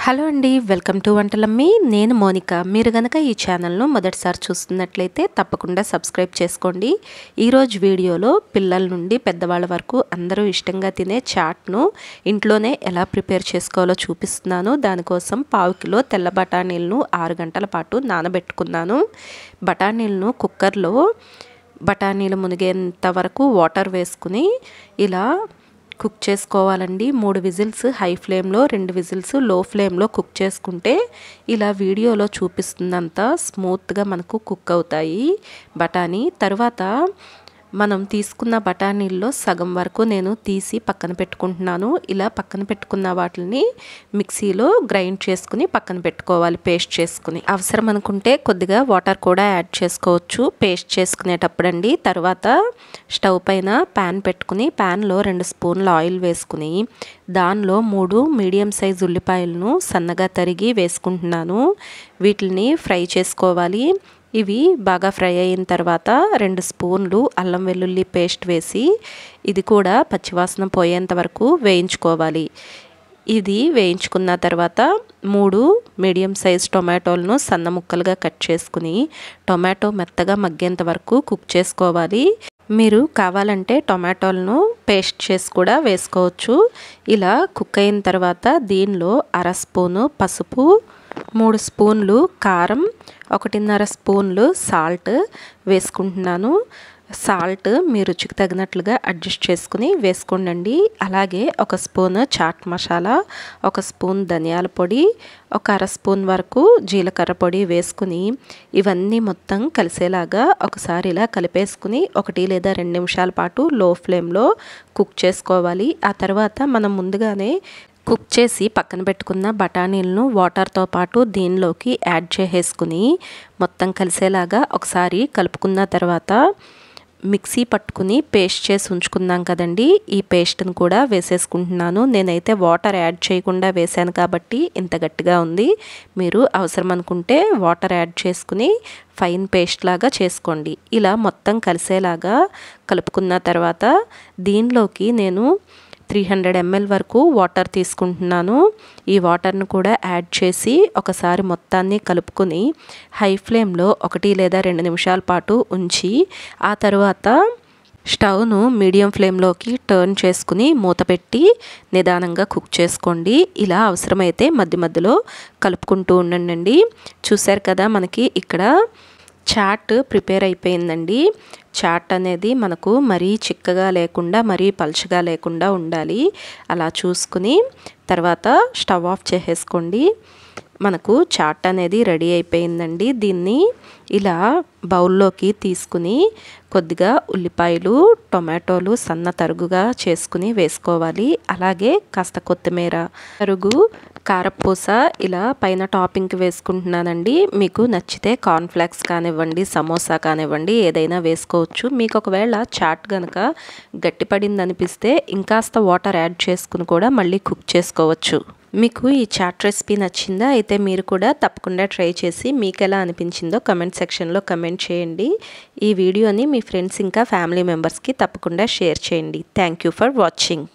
Hello అండి, welcome to Vantalammi. నేను Monica. మీరు గనక ఈ ఛానల్ను మొదటిసారి చూస్తున్నట్లయితే తప్పకుండా సబ్స్క్రైబ్ చేసుకోండి. ఈరోజు వీడియోలో పిల్లల నుండి పెద్దవాళ్ళ వరకు అందరూ ఇష్టంగా తినే చాట్ను ఇంట్లోనే ఎలా ప్రిపేర్ చేసుకోవాలో చూపిస్తున్నాను. దానికోసం 1/2 కిలో తెల్ల బఠానీలను 6 గంటల పాటు నానబెట్టుకున్నాను. బఠానీలను కుక్కర్లో బఠానీలు మునిగేంత వరకు వాటర్ వేసుకుని ఇలా కుక్ చేసుకోవాలండి. 3 విజిల్స్ హై ఫ్లేమ్లో, 2 విజిల్స్ లో ఫ్లేమ్లో కుక్ చేసుకుంటే ఇలా వీడియోలో చూపిస్తున్నంత స్మూత్గా మనకు కుక్ అవుతాయి బఠానీ. తర్వాత మనం తీసుకున్న బఠానీల్లో సగం వరకు నేను తీసి పక్కన పెట్టుకుంటున్నాను. ఇలా పక్కన పెట్టుకున్న వాటిని మిక్సీలో గ్రైండ్ చేసుకుని పక్కన పెట్టుకోవాలి, పేస్ట్ చేసుకుని. అవసరం అనుకుంటే కొద్దిగా వాటర్ కూడా యాడ్ చేసుకోవచ్చు పేస్ట్ చేసుకునేటప్పుడు అండి. తర్వాత స్టవ్ పైన ప్యాన్ పెట్టుకుని ప్యాన్లో 2 స్పూన్ల ఆయిల్ వేసుకుని దానిలో 3 మీడియం సైజ్ ఉల్లిపాయలను సన్నగా తరిగి వేసుకుంటున్నాను. వీటిని ఫ్రై చేసుకోవాలి. ఇవి బాగా ఫ్రై అయిన తర్వాత 2 స్పూన్లు అల్లం వెల్లుల్లి పేస్ట్ వేసి ఇది కూడా పచ్చివాసన పోయేంత వరకు వేయించుకోవాలి. ఇది వేయించుకున్న తర్వాత 3 మీడియం సైజ్ టొమాటోలను సన్న ముక్కలుగా కట్ చేసుకుని టొమాటో మెత్తగా మగ్గేంత వరకు కుక్ చేసుకోవాలి. మీరు కావాలంటే టొమాటోలను పేస్ట్ చేసి కూడా వేసుకోవచ్చు. ఇలా కుక్ అయిన తర్వాత దీనిలో 1/2 స్పూను పసుపు, 3 స్పూన్లు కారం, 1.5 స్పూన్లు సాల్ట్ వేసుకుంటున్నాను. సాల్ట్ మీ రుచికి తగినట్లుగా అడ్జస్ట్ చేసుకుని వేసుకోండి. అలాగే 1 స్పూన్ చాట్ మసాలా, 1 స్పూన్ ధనియాల పొడి, 1/2 స్పూన్ వరకు జీలకర్ర పొడి వేసుకుని ఇవన్నీ మొత్తం కలిసేలాగా ఒకసారి ఇలా కలిపేసుకుని 1 లేదా 2 నిమిషాల పాటు లో ఫ్లేమ్లో కుక్ చేసుకోవాలి. ఆ తర్వాత మనం ముందుగానే కుక్ చేసి పక్కన పెట్టుకున్న బఠానీలను వాటర్తో పాటు దీనిలోకి యాడ్ చేసేసుకుని మొత్తం కలిసేలాగా ఒకసారి కలుపుకున్న తర్వాత మిక్సీ పట్టుకుని పేస్ట్ చేసి ఉంచుకున్నాం కదండి, ఈ పేస్ట్ని కూడా వేసేసుకుంటున్నాను. నేనైతే వాటర్ యాడ్ చేయకుండా వేసాను కాబట్టి ఇంత గట్టిగా ఉంది. మీరు అవసరం అనుకుంటే వాటర్ యాడ్ చేసుకుని ఫైన్ పేస్ట్ లాగా చేసుకోండి. ఇలా మొత్తం కలిసేలాగా కలుపుకున్న తర్వాత దీనిలోకి నేను 300 ml వరకు వాటర్ తీసుకుంటున్నాను. ఈ వాటర్ను కూడా యాడ్ చేసి ఒకసారి మొత్తాన్ని కలుపుకొని హై ఫ్లేమ్లో 1 లేదా 2 నిమిషాల పాటు ఉంచి ఆ తర్వాత స్టవ్ను మీడియం ఫ్లేమ్లోకి టర్న్ చేసుకుని మూత పెట్టి నిదానంగా కుక్ చేసుకోండి. ఇలా అవసరమైతే మధ్య మధ్యలో కలుపుకుంటూ ఉండండి. చూశారు కదా, మనకి ఇక్కడ చాట్ ప్రిపేర్ అయిపోయిందండి. చాట్ అనేది మనకు మరీ చిక్కగా లేకుండా మరీ పలుచగా లేకుండా ఉండాలి. అలా చూసుకుని తర్వాత స్టవ్ ఆఫ్ చేసేసుకోండి. మనకు చాట్ అనేది రెడీ అయిపోయిందండి. దీన్ని ఇలా బౌల్లోకి తీసుకుని కొద్దిగా ఉల్లిపాయలు, టొమాటోలు సన్న తరుగుగా చేసుకుని వేసుకోవాలి. అలాగే కాస్త కొత్తిమీర తరుగు, కారపూస ఇలా పైన టాపింగ్కి వేసుకుంటున్నానండి. మీకు నచ్చితే కార్న్ఫ్లేక్స్ కానివ్వండి, సమోసా కానివ్వండి, ఏదైనా వేసుకోవచ్చు. మీకు ఒకవేళ చాట్ కనుక గట్టిపడింది అనిపిస్తే ఇంకాస్త వాటర్ యాడ్ చేసుకుని కూడా మళ్ళీ కుక్ చేసుకోవచ్చు. మీకు ఈ చాట్ రెసిపీ నచ్చిందా? అయితే మీరు కూడా తప్పకుండా ట్రై చేసి మీకు ఎలా అనిపించిందో కమెంట్ సెక్షన్లో కమెంట్ చేయండి. ఈ వీడియోని మీ ఫ్రెండ్స్ ఇంకా ఫ్యామిలీ మెంబర్స్కి తప్పకుండా షేర్ చేయండి. Thank you for watching.